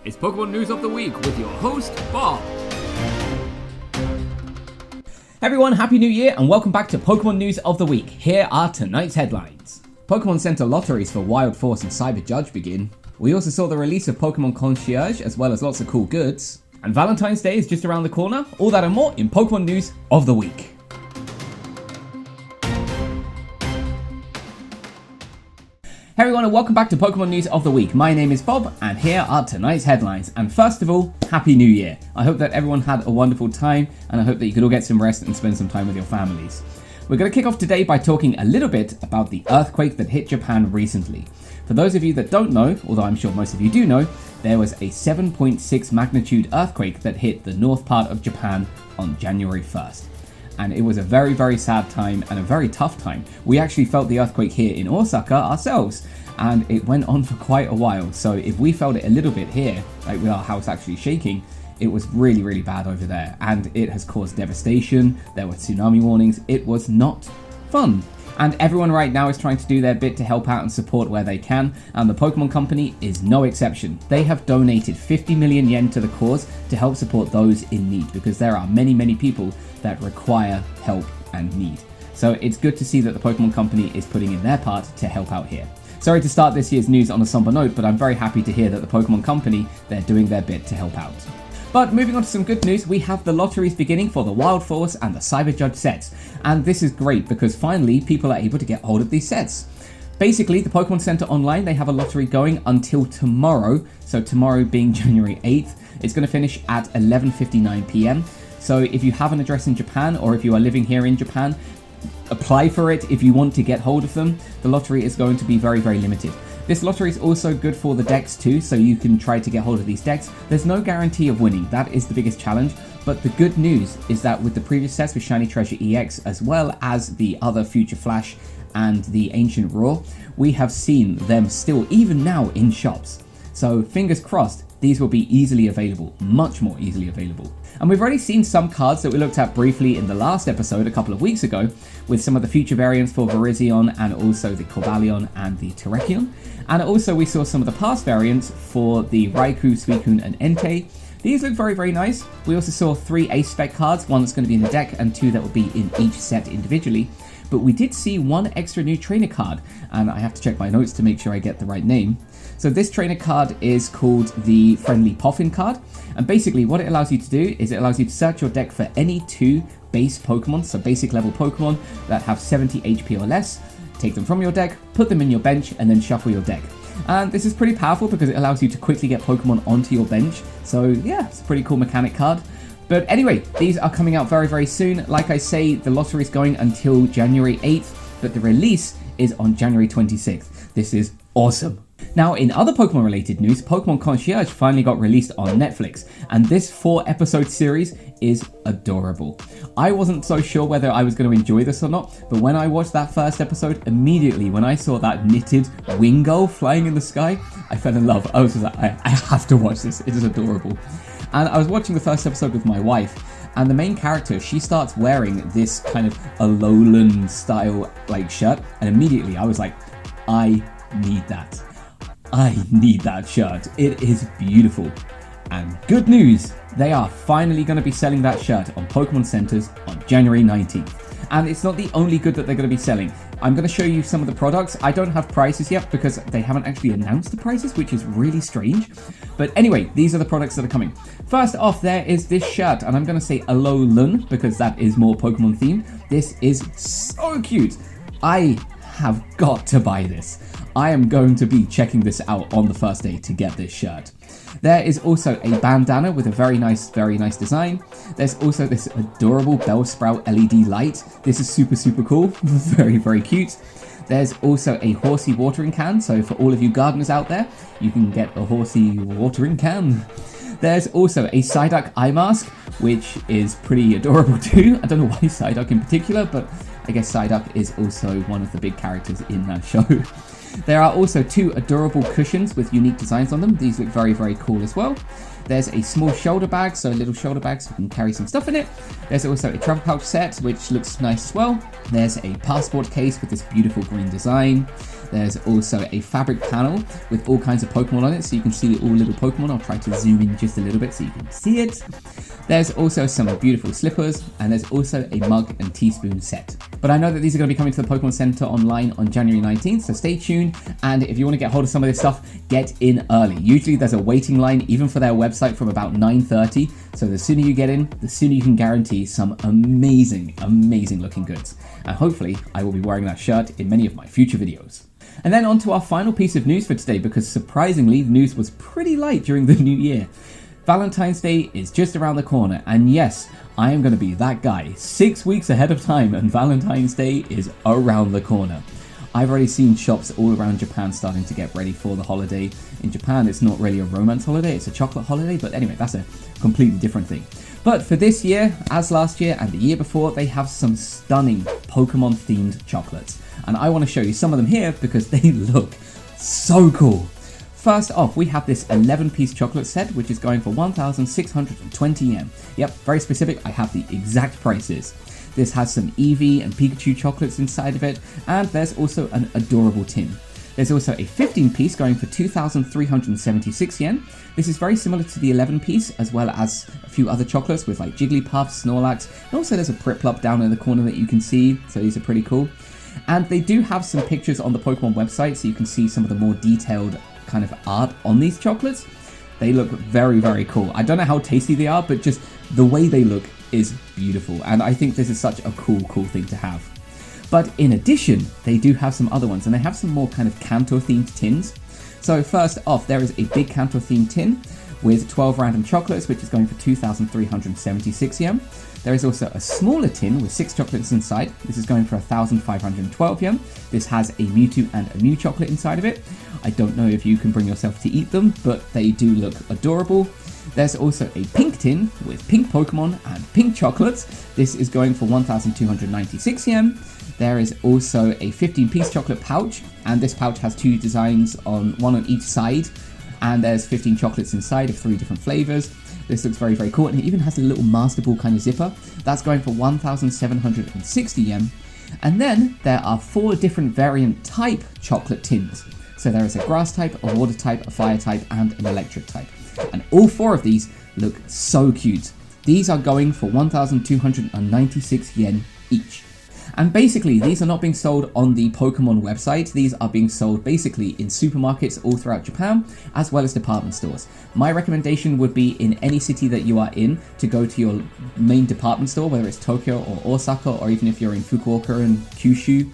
It's Pokemon News of the Week with your host, Bob. Everyone, Happy New Year and welcome back to Pokemon News of the Week. Here are tonight's headlines. Pokemon Center lotteries for Wild Force and Cyber Judge begin. We also saw the release of Pokemon Concierge as well as lots of cool goods. And Valentine's Day is just around the corner. All that and more in Pokemon News of the Week. Hey everyone and welcome back to Pokemon News of the Week. My name is Bob and here are tonight's headlines. And first of all, Happy New Year. I hope that everyone had a wonderful time and I hope that you could all get some rest and spend some time with your families. We're going to kick off today by talking a little bit about the earthquake that hit Japan recently. For those of you that don't know, although I'm sure most of you do know, there was a 7.6 magnitude earthquake that hit the north part of Japan on January 1st. And it was a very, very sad time and a very tough time. We actually felt the earthquake here in Osaka ourselves, and it went on for quite a while. So if we felt it a little bit here, like with our house actually shaking, it was really, really bad over there. And it has caused devastation. There were tsunami warnings. It was not fun. And everyone right now is trying to do their bit to help out and support where they can, and the Pokemon Company is no exception. They have donated 50 million yen to the cause to help support those in need, because there are many, many people that require help and need. So it's good to see that the Pokemon Company is putting in their part to help out here. Sorry to start this year's news on a somber note, but I'm very happy to hear that the Pokemon Company, they're doing their bit to help out. But moving on to some good news, we have the lotteries beginning for the Wild Force and the Cyber Judge sets. And this is great because finally people are able to get hold of these sets. Basically, the Pokemon Center Online, they have a lottery going until tomorrow. So tomorrow being January 8th, it's going to finish at 11:59 p.m. So if you have an address in Japan or if you are living here in Japan, apply for it if you want to get hold of them. The lottery is going to be very, very limited. This lottery is also good for the decks too, so you can try to get hold of these decks. There's no guarantee of winning, that is the biggest challenge, but the good news is that with the previous sets with Shiny Treasure EX as well as the other Future Flash and the Ancient Roar, we have seen them still even now in shops. So fingers crossed, these will be easily available, much more easily available. And we've already seen some cards that we looked at briefly in the last episode a couple of weeks ago with some of the future variants for Virizion and also the Cobalion and the Terrakion. And also we saw some of the past variants for the Raikou, Suicune and Entei. These look very, very nice. We also saw 3 Ace Spec cards, one that's going to be in the deck and 2 that will be in each set individually. But we did see 1 extra new trainer card, and I have to check my notes to make sure I get the right name. So this trainer card is called the Friendly Poffin card, and basically what it allows you to do is it allows you to search your deck for any 2 base Pokemon, so basic level Pokemon that have 70 HP or less, take them from your deck, put them in your bench, and then shuffle your deck. And this is pretty powerful because it allows you to quickly get Pokemon onto your bench, so yeah, it's a pretty cool mechanic card. But anyway, these are coming out very, very soon. Like I say, the lottery is going until January 8th, but the release is on January 26th. This is awesome. Now, in other Pokemon related news, Pokemon Concierge finally got released on Netflix, and this 4-episode series is adorable. I wasn't so sure whether I was going to enjoy this or not, but when I watched that first episode, immediately when I saw that knitted Wingull flying in the sky, I fell in love. I was just like, I have to watch this. It is adorable. And I was watching the first episode with my wife, and the main character, she starts wearing this kind of Alolan style like shirt, and immediately I was like, I need that. I need that shirt. It is beautiful. And good news, they are finally going to be selling that shirt on Pokemon Centers on January 19th. And it's not the only good that they're going to be selling. I'm going to show you some of the products. I don't have prices yet because they haven't actually announced the prices, which is really strange. But anyway, these are the products that are coming. First off, there is this shirt, and I'm going to say Alolan because that is more Pokemon themed. This is so cute. I have got to buy this. I am going to be checking this out on the first day to get this shirt. There is also a bandana with a very nice design. There's also this adorable Bellsprout LED light. This is super, super cool. Very, very cute. There's also a Horsey watering can. So for all of you gardeners out there, you can get a Horsey watering can. There's also a Psyduck eye mask, which is pretty adorable too. I don't know why Psyduck in particular, but I guess Psyduck is also one of the big characters in that show. There are also 2 adorable cushions with unique designs on them. These look very, very cool as well. There's a small shoulder bag, so a little shoulder bag so you can carry some stuff in it. There's also a travel pouch set, which looks nice as well. There's a passport case with this beautiful green design. There's also a fabric panel with all kinds of Pokemon on it, so you can see all little Pokemon. I'll try to zoom in just a little bit so you can see it. There's also some beautiful slippers, and there's also a mug and teaspoon set. But I know that these are going to be coming to the Pokemon Center online on January 19th, so stay tuned. And if you want to get hold of some of this stuff, get in early. Usually there's a waiting line, even for their website, from about 9:30. So the sooner you get in, the sooner you can guarantee some amazing, amazing looking goods. And hopefully I will be wearing that shirt in many of my future videos. And then on to our final piece of news for today, because surprisingly, the news was pretty light during the new year. Valentine's Day is just around the corner, and yes, I am going to be that guy 6 weeks ahead of time, and Valentine's Day is around the corner. I've already seen shops all around Japan starting to get ready for the holiday. In Japan, it's not really a romance holiday, it's a chocolate holiday, but anyway, that's a completely different thing. But for this year, as last year and the year before, they have some stunning Pokemon-themed chocolates. And I want to show you some of them here because they look so cool. First off, we have this 11-piece chocolate set, which is going for 1,620 yen. Yep, very specific, I have the exact prices. This has some Eevee and Pikachu chocolates inside of it, and there's also an adorable tin. There's also a 15-piece going for 2,376 yen. This is very similar to the 11-piece, as well as a few other chocolates with like Jigglypuff, Snorlax, and also there's a Prinplup down in the corner that you can see, so these are pretty cool. And they do have some pictures on the Pokemon website, so you can see some of the more detailed kind of art on these chocolates. They look very, very cool. I don't know how tasty they are, but just the way they look is beautiful. And I think this is such a cool thing to have. But in addition, they do have some other ones, and they have some more kind of Kanto-themed tins. So first off, there is a big Kanto-themed tin with 12 random chocolates, which is going for 2,376 yen. There is also a smaller tin with 6 chocolates inside. This is going for 1,512 yen. This has a Mewtwo and a Mew chocolate inside of it. I don't know if you can bring yourself to eat them, but they do look adorable. There's also a pink tin with pink Pokemon and pink chocolates. This is going for 1,296 yen. There is also a 15-piece chocolate pouch, and this pouch has 2 designs one on each side, and there's 15 chocolates inside of 3 different flavors. This looks very, very cool, and it even has a little Master Ball kind of zipper. That's going for 1,760 yen. And then there are 4 different variant type chocolate tins. So there is a grass type, a water type, a fire type, and an electric type. And all 4 of these look so cute. These are going for 1,296 yen each. And basically, these are not being sold on the Pokemon website. These are being sold basically in supermarkets all throughout Japan, as well as department stores. My recommendation would be in any city that you are in to go to your main department store, whether it's Tokyo or Osaka, or even if you're in Fukuoka and Kyushu.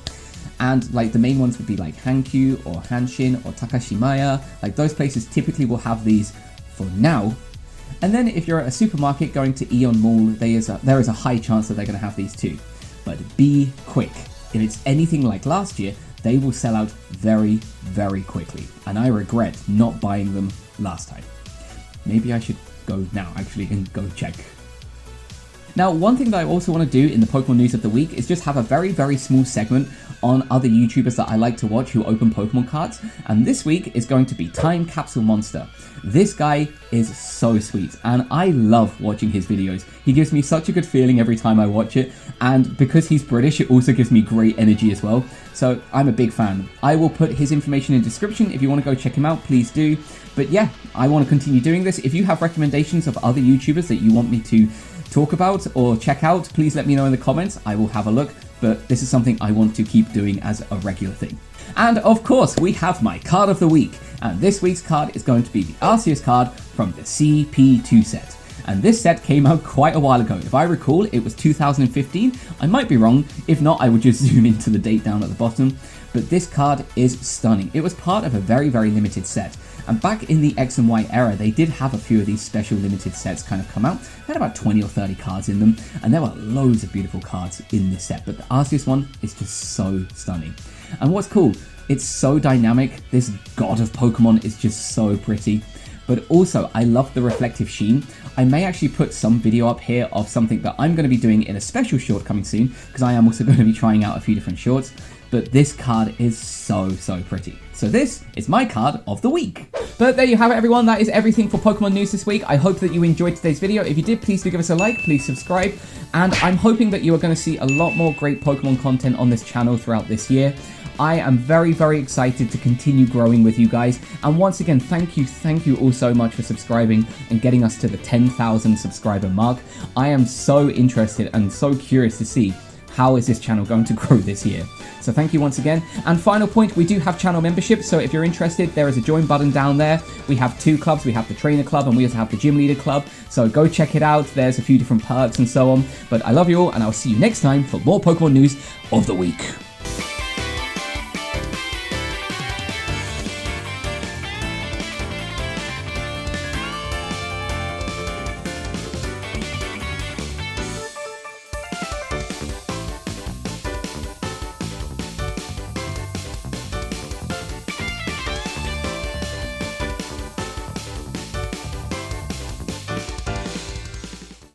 And like the main ones would be like Hankyu or Hanshin or Takashimaya. Like those places typically will have these for now. And then if you're at a supermarket going to Aeon Mall, there is a high chance that they're going to have these too. But be quick. If it's anything like last year, they will sell out very, very quickly. And I regret not buying them last time. Maybe I should go now actually and go check. Now, one thing that I also want to do in the Pokemon News of the Week is just have a very, very small segment on other YouTubers that I like to watch who open Pokemon cards. And this week is going to be Time Capsule Monster. This guy is so sweet, and I love watching his videos. He gives me such a good feeling every time I watch it, and because he's British, it also gives me great energy as well. So I'm a big fan. I will put his information in the description. If you want to go check him out, please do. But yeah, I want to continue doing this. If you have recommendations of other YouTubers that you want me to talk about or check out, please let me know in the comments. I will have a look, but this is something I want to keep doing as a regular thing. And of course, we have my card of the week, and this week's card is going to be the Arceus card from the CP2 set. And this set came out quite a while ago. If I recall, it was 2015. I might be wrong. If not, I would just zoom into the date down at the bottom. But this card is stunning. It was part of a very, very limited set. And back in the X and Y era, they did have a few of these special limited sets kind of come out. They had about 20 or 30 cards in them, and there were loads of beautiful cards in this set. But the Arceus one is just so stunning. And what's cool, it's so dynamic. This god of Pokemon is just so pretty. But also, I love the reflective sheen. I may actually put some video up here of something that I'm going to be doing in a special short coming soon, because I am also going to be trying out a few different shorts. but this card is so pretty. So this is my card of the week. But there you have it, everyone. That is everything for Pokemon news this week. I hope that you enjoyed today's video. If you did, please do give us a like, please subscribe, and I'm hoping that you are going to see a lot more great Pokemon content on this channel throughout this year. I am very excited to continue growing with you guys, and once again, thank you all so much for subscribing and getting us to the 10,000 subscriber mark. I am so interested and so curious to see how is this channel going to grow this year. So thank you once again. And final point, we do have channel membership, so if you're interested, there is a join button down there. We have 2 clubs. We have the trainer club and we also have the gym leader club. So go check it out. There's a few different perks and so on. But I love you all, and I'll see you next time for more Pokemon news of the week.